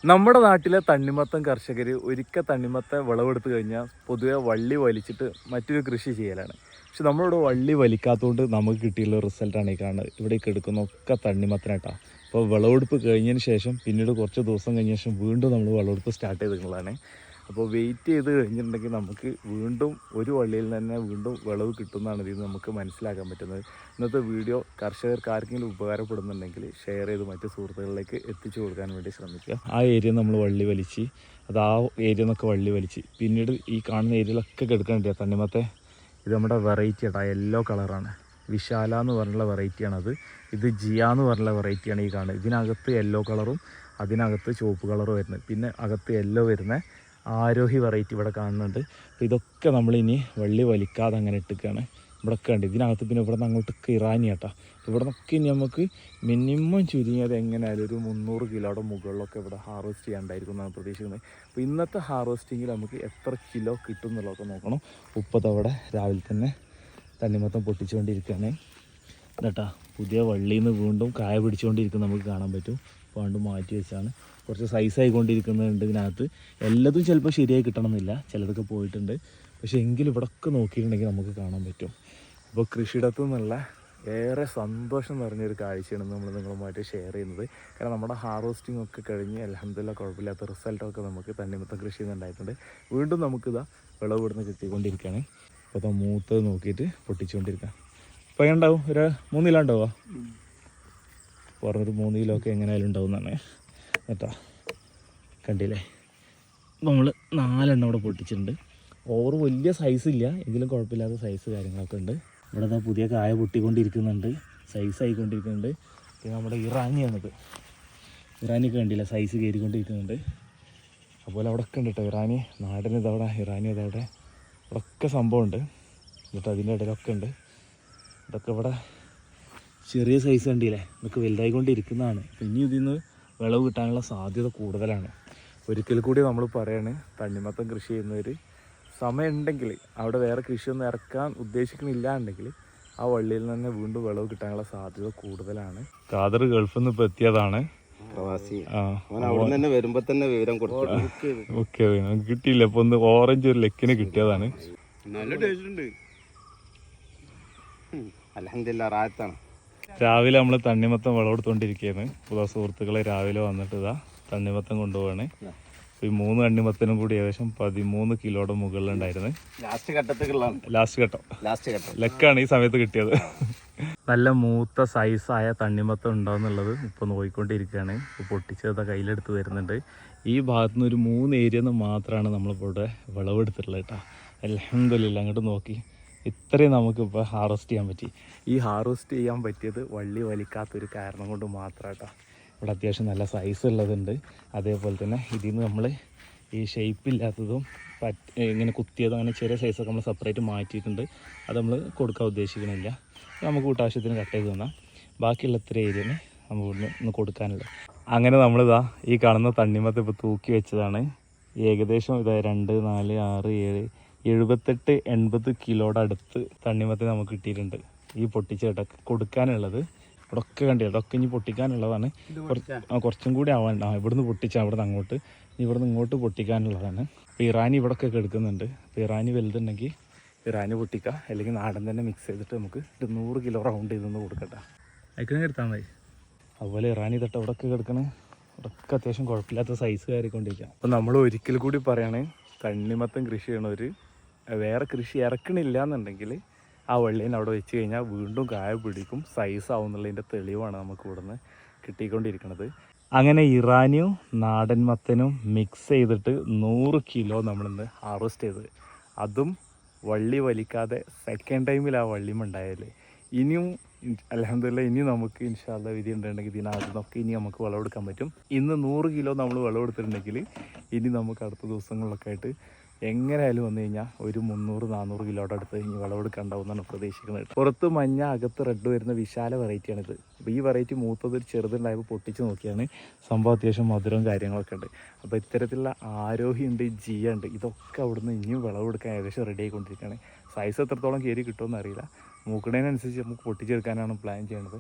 നമ്മുടെ നാട്ടിലെ തണ്ണിമത്തൻ കർഷകർ ഒരിക്കൽ തണ്ണിമത്തൻ വിളവെടുത്ത് കഴിഞ്ഞാൽ പൊതുവെ വള്ളി വലിച്ചിട്ട് മറ്റൊരു കൃഷി ചെയ്യലാണ്. പക്ഷെ നമ്മളിവിടെ വള്ളി വലിക്കാത്തതുകൊണ്ട് നമുക്ക് കിട്ടിയുള്ള റിസൾട്ടാണ് ഈ കാണുന്നത്. ഇവിടേക്ക് എടുക്കുന്ന ഒക്കെ തണ്ണിമത്തനായിട്ടാണ്. അപ്പോൾ വിളവെടുപ്പ് കഴിഞ്ഞതിന് ശേഷം പിന്നീട് കുറച്ച് ദിവസം കഴിഞ്ഞ ശേഷം വീണ്ടും നമ്മൾ വിളവെടുപ്പ് സ്റ്റാർട്ട് ചെയ്തിട്ടുള്ളതാണ്. അപ്പോൾ വെയിറ്റ് ചെയ്ത് കഴിഞ്ഞിട്ടുണ്ടെങ്കിൽ നമുക്ക് വീണ്ടും ഒരു വള്ളിയിൽ തന്നെ വീണ്ടും വിളവ് കിട്ടുന്നതാണ് ഇതിൽ നമുക്ക് മനസ്സിലാക്കാൻ പറ്റുന്നത്. ഇന്നത്തെ വീഡിയോ കർഷകർക്ക് ആർക്കെങ്കിലും ഉപകാരപ്പെടുന്നുണ്ടെങ്കിൽ ഷെയർ ചെയ്ത് മറ്റ് സുഹൃത്തുക്കളിലേക്ക് എത്തിച്ചു കൊടുക്കാൻ വേണ്ടി ശ്രമിക്കുക. ആ ഏരിയ നമ്മൾ വള്ളി വലിച്ച് ആ ഏരിയ നിന്നൊക്കെ വള്ളി വലിച്ച് പിന്നീട് ഈ കാണുന്ന ഏരിയയിലൊക്കെ എടുക്കാണ്ടില്ല തണ്ണിമത്തെ. ഇത് നമ്മുടെ വെറൈറ്റി ആട്ടോ, യെല്ലോ കളറാണ്. വിശാല എന്ന് പറഞ്ഞുള്ള വെറൈറ്റിയാണത്. ഇത് ജിയ എന്ന് പറഞ്ഞുള്ള വെറൈറ്റിയാണ് ഈ കാണുന്നത്. ഇതിനകത്ത് യെല്ലോ കളറും അതിനകത്ത് ചുവപ്പ് കളറും വരുന്നത്. പിന്നെ അകത്ത് യെല്ലോ വരുന്ന ആരോഹി വെറൈറ്റി ഇവിടെ കാണുന്നുണ്ട്. അപ്പോൾ ഇതൊക്കെ നമ്മളിനി വള്ളി വലിക്കാതെ അങ്ങനെ ഇട്ടിക്കുകയാണ്. ഇവിടെയൊക്കെ ഉണ്ട്. ഇതിനകത്ത് പിന്നെ ഇവിടെ നിന്ന് അങ്ങോട്ടൊക്കെ ഇറാനി കേട്ടോ. ഇവിടെ നിന്നൊക്കെ ഇനി നമുക്ക് മിനിമം ചുരുങ്ങിയത് എങ്ങനെയായാലും ഒരു 300 കിലോയുടെ മുകളിലൊക്കെ ഇവിടെ ഹാർവെസ്റ്റ് ചെയ്യാണ്ടായിരിക്കും എന്നാണ് പ്രതീക്ഷിക്കുന്നത്. അപ്പോൾ ഇന്നത്തെ ഹാർവെസ്റ്റിങ്ങിൽ നമുക്ക് എത്ര കിലോ കിട്ടും എന്നുള്ളതൊക്കെ നോക്കണം. ഉപ്പത് അവിടെ രാവിലെ തന്നെ തണ്ണിമത്തം പൊട്ടിച്ചുകൊണ്ടിരിക്കുകയാണ് കേട്ടോ. പുതിയ വള്ളിയിൽ നിന്ന് വീണ്ടും കായ പിടിച്ചുകൊണ്ടിരിക്കുന്നത് നമുക്ക് കാണാൻ പറ്റും. അപ്പോൾ വീണ്ടും മാറ്റി വെച്ചാണ്. കുറച്ച് സൈസായിക്കൊണ്ടിരിക്കുന്നുണ്ട് ഇതിനകത്ത്. എല്ലാതും ചിലപ്പോൾ ശരിയായി കിട്ടണമെന്നില്ല, ചിലതൊക്കെ പോയിട്ടുണ്ട്. പക്ഷേ എങ്കിലും ഇവിടെയൊക്കെ നോക്കിയിട്ടുണ്ടെങ്കിൽ നമുക്ക് കാണാൻ പറ്റും. അപ്പോൾ കൃഷിയിടത്തു നിന്നുള്ള ഏറെ സന്തോഷം നിറഞ്ഞൊരു കാഴ്ചയാണ് നമ്മൾ നിങ്ങളുമായിട്ട് ഷെയർ ചെയ്യുന്നത്. കാരണം നമ്മുടെ ഹാർവെസ്റ്റിംഗ് ഒക്കെ കഴിഞ്ഞ് അൽഹംദുലില്ലാ കുഴപ്പമില്ലാത്ത റിസൾട്ടൊക്കെ നമുക്ക് തണ്ണിമത്തൻ കൃഷിയിൽ നിന്നുണ്ടായിട്ടുണ്ട്. വീണ്ടും നമുക്കിതാ വിളവ് ഇവിടുന്ന് കിട്ടിക്കൊണ്ടിരിക്കുകയാണ്. അപ്പോൾ അത് മൂത്തത് നോക്കിയിട്ട് പൊട്ടിച്ചുകൊണ്ടിരിക്കാം. അപ്പോൾ ഉണ്ടാവും ഒരു 3 കിലോ ഉണ്ടാവുക, പറഞ്ഞൊരു 3 കിലോ ഒക്കെ എങ്ങനെയായാലും ഉണ്ടാവും എന്നാണ് കേട്ടോ. കണ്ടില്ലേ, നമ്മൾ 4 എണ്ണം ഇവിടെ പൊട്ടിച്ചിട്ടുണ്ട്. ഓവർ വലിയ സൈസില്ല, എങ്കിലും കുഴപ്പമില്ലാത്ത സൈസ് കാര്യങ്ങളൊക്കെ ഉണ്ട്. ഇവിടെ നിന്ന് പുതിയ കായ പൊട്ടിക്കൊണ്ടിരിക്കുന്നുണ്ട്, സൈസായിക്കൊണ്ടിരിക്കുന്നുണ്ട്. പിന്നെ നമ്മുടെ ഇറാനിയാണിത്. ഇറാനിയൊക്കെ കണ്ടില്ല, സൈസ് കയറിക്കൊണ്ടിരിക്കുന്നുണ്ട്. അതുപോലെ അവിടെ ഒക്കെ ഉണ്ട് കേട്ടോ ഇറാനി. നാടൻ ഇതവിടെ, ഇറാനി ഇതവിടെ, ഇവിടെയൊക്കെ സംഭവമുണ്ട് എന്നിട്ട് അതിൻ്റെ ഇടയിലൊക്കെ ഉണ്ട്. ഇതൊക്കെ ഇവിടെ ചെറിയ സൈസ് കണ്ടില്ലേ, ഇതൊക്കെ വലുതായിക്കൊണ്ടിരിക്കുന്നതാണ്. ഇനി ഇതിൽ നിന്ന് വിളവ് കിട്ടാനുള്ള സാധ്യത കൂടുതലാണ്. ഒരിക്കൽ കൂടി നമ്മൾ പറയാണ്, തണ്ണിമത്തൻ കൃഷി ചെയ്യുന്നവർ സമയം ഉണ്ടെങ്കിൽ അവിടെ വേറെ കൃഷിയൊന്നും ഇറക്കാൻ ഉദ്ദേശിക്കുന്നില്ല ഉണ്ടെങ്കിൽ ആ വള്ളിയിൽ തന്നെ വീണ്ടും വിളവ് കിട്ടാനുള്ള സാധ്യത കൂടുതലാണ്. ഖാദർ ഗൾഫിൽ നിന്ന് ഇപ്പോൾ എത്തിയതാണ്, പ്രവാസി. വരുമ്പോൾ തന്നെ വിവരം ഓക്കെ കിട്ടിയില്ല. ഇപ്പോൾ ഒന്ന് ഓറഞ്ച് ഒരു ലെക്കിന് കിട്ടിയതാണ്. നല്ല ടേസ്റ്റ് ഉണ്ട്, അൽഹംദുലില്ലാ റാഹത്താണ്. രാവിലെ നമ്മൾ തണ്ണിമത്തം വിളവെടുത്തുകൊണ്ടിരിക്കുകയാണ്. പുതിയ സുഹൃത്തുക്കളെ രാവിലെ വന്നിട്ട് ഇതാ തണ്ണിമത്തം കൊണ്ടുപോവാണ്. ഈ 3 തണ്ണിമത്തനും കൂടി ഏകദേശം 13 കിലോയുടെ മുകളിലുണ്ടായിരുന്നു. ലാസ്റ്റ് ഘട്ടം ലെക്കാണ് ഈ സമയത്ത് കിട്ടിയത്. നല്ല മൂത്ത സൈസായ തണ്ണിമത്തം ഉണ്ടാവുന്നുള്ളത് ഇപ്പോൾ നോക്കിക്കൊണ്ടിരിക്കുകയാണ്. ഇപ്പോൾ പൊട്ടിച്ചത് കയ്യിലെടുത്ത് വരുന്നുണ്ട്. ഈ ഭാഗത്തു നിന്ന് ഒരു 3 ഏരിയ നിന്ന് മാത്രമാണ് നമ്മളിപ്പോൾ ഇവിടെ വിളവെടുത്തിട്ടുള്ളത് കേട്ടോ. അൽഹംദുലില്ലാ, അങ്ങോട്ട് നോക്കി ഇത്രയും നമുക്കിപ്പോൾ ഹാർവെസ്റ്റ് ചെയ്യാൻ പറ്റി. ഈ ഹാർവെസ്റ്റ് ചെയ്യാൻ പറ്റിയത് വള്ളി വലിക്കാത്തൊരു കാരണം കൊണ്ട് മാത്രം കേട്ടോ. ഇവിടെ അത്യാവശ്യം നല്ല സൈസ് ഉള്ളതുണ്ട്. അതേപോലെ തന്നെ ഇതിൽ നിന്ന് നമ്മൾ ഈ ഷേപ്പില്ലാത്തതും ഇങ്ങനെ കുത്തിയതും അങ്ങനെ ചെറിയ സൈസൊക്കെ നമ്മൾ സെപ്പറേറ്റ് മാറ്റിയിട്ടുണ്ട്. അത് നമ്മൾ കൊടുക്കാൻ ഉദ്ദേശിക്കണില്ല, നമുക്ക് കൂട്ടാവശ്യത്തിന് കട്ട് ചെയ്ത് തന്നാൽ ബാക്കിയുള്ള ഇത്ര ഏരിയന് നമ്മൾ ഇവിടുന്ന് ഒന്ന് കൊടുക്കാനുള്ളത്. അങ്ങനെ നമ്മളിതാ ഈ കാണുന്ന തണ്ണിമത്തം ഇപ്പോൾ തൂക്കി വെച്ചതാണ്. ഏകദേശം ഇതാ 2, 4, 6, 7, 78-80 കിലോയുടെ അടുത്ത് തണ്ണിമത്തം നമുക്ക് കിട്ടിയിട്ടുണ്ട്. ഈ പൊട്ടിച്ചേട്ടൊക്കെ കൊടുക്കാനുള്ളത് ഇവിടെ ഒക്കെ കണ്ടില്ല, ഇതൊക്കെ ഇനി പൊട്ടിക്കാനുള്ളതാണ്. കുറച്ചും കൂടി ആവാൻ ഇവിടുന്ന് പൊട്ടിച്ചാൽ ഇവിടുന്ന് അങ്ങോട്ട്, ഇവിടുന്ന് ഇങ്ങോട്ട് പൊട്ടിക്കാനുള്ളതാണ്. അപ്പോൾ ഇറാനി ഇവിടെ ഒക്കെ എടുക്കുന്നുണ്ട്. അപ്പോൾ ഇറാനി വലുതുണ്ടെങ്കിൽ ഇറാനി പൊട്ടിക്കുക, അല്ലെങ്കിൽ നാടൻ തന്നെ മിക്സ് ചെയ്തിട്ട് നമുക്ക് 100 കിലോ റൗണ്ട് ചെയ്തൊന്ന് കൊടുക്കട്ടെ, അതിനെ എടുത്താൽ മതി. അതുപോലെ ഇറാനി തൊട്ട് ഇവിടെ ഒക്കെ കിടക്കണേ, ഇവിടെയൊക്കെ അത്യാവശ്യം കുഴപ്പമില്ലാത്ത സൈസ് കയറിക്കൊണ്ടിരിക്കുക. അപ്പോൾ നമ്മൾ ഒരിക്കൽ കൂടി പറയുകയാണ്, തണ്ണിമത്തൻ കൃഷി ചെയ്യണവർ വേറെ കൃഷി ഇറക്കണില്ല എന്നുണ്ടെങ്കിൽ ആ വള്ളീനെ അവിടെ വെച്ച് കഴിഞ്ഞാൽ വീണ്ടും കായ പിടിക്കും, സൈസ് ആവുന്നുള്ളതിൻ്റെ തെളിവാണ് നമുക്ക് ഇവിടുന്ന് കിട്ടിക്കൊണ്ടിരിക്കുന്നത്. അങ്ങനെ ഇറാനിയും നാടൻ മത്തനും മിക്സ് ചെയ്തിട്ട് 100 കിലോ നമ്മളിന്ന് ഹാർവെസ്റ്റ് ചെയ്ത്, അതും വള്ളി വലിക്കാതെ സെക്കൻഡ് ടൈമിൽ ആ വള്ളിയുമുണ്ടായാൽ ഇനിയും അൽഹംദുലില്ലാ ഇനി നമുക്ക് ഇൻഷാ അല്ലാഹ് വിധി ഉണ്ടെങ്കിൽ ഇതിനകത്ത് നിന്നൊക്കെ ഇനി നമുക്ക് വിളവെടുക്കാൻ പറ്റും. ഇന്ന് 100 കിലോ നമ്മൾ വിളവെടുത്തിട്ടുണ്ടെങ്കിൽ ഇനി നമുക്ക് അടുത്ത ദിവസങ്ങളിലൊക്കെ ആയിട്ട് എങ്ങനെയായാലും വന്നു കഴിഞ്ഞാൽ ഒരു 300-400 കിലോയുടെ അടുത്ത് ഇനി വിളവെടുക്കാണ്ടാവും എന്നാണ് പ്രതീക്ഷിക്കുന്നത്. പുറത്ത് മഞ്ഞ അകത്ത് റെഡ് വരുന്ന വിശാല വെറൈറ്റിയാണിത്. അപ്പോൾ ഈ വെറൈറ്റി മൂത്തത് ഒരു ചെറുതുണ്ടായപ്പോൾ പൊട്ടിച്ച് നോക്കിയാണ്, സംഭവം അത്യാവശ്യം മധുരവും കാര്യങ്ങളൊക്കെ ഉണ്ട്. അപ്പോൾ ഇത്തരത്തിലുള്ള ആരോഹി ഉണ്ട്, ജിയ ഉണ്ട്, ഇതൊക്കെ അവിടുന്ന് ഇനിയും വിളവെടുക്കാൻ ഏകദേശം റെഡി ആയിക്കൊണ്ടിരിക്കുകയാണ്. സൈസ് എത്രത്തോളം കയറി കിട്ടുമെന്ന് അറിയില്ല, മൂക്കണേനനുസരിച്ച് നമുക്ക് പൊട്ടിച്ചെടുക്കാനാണ് പ്ലാൻ ചെയ്യുന്നത്.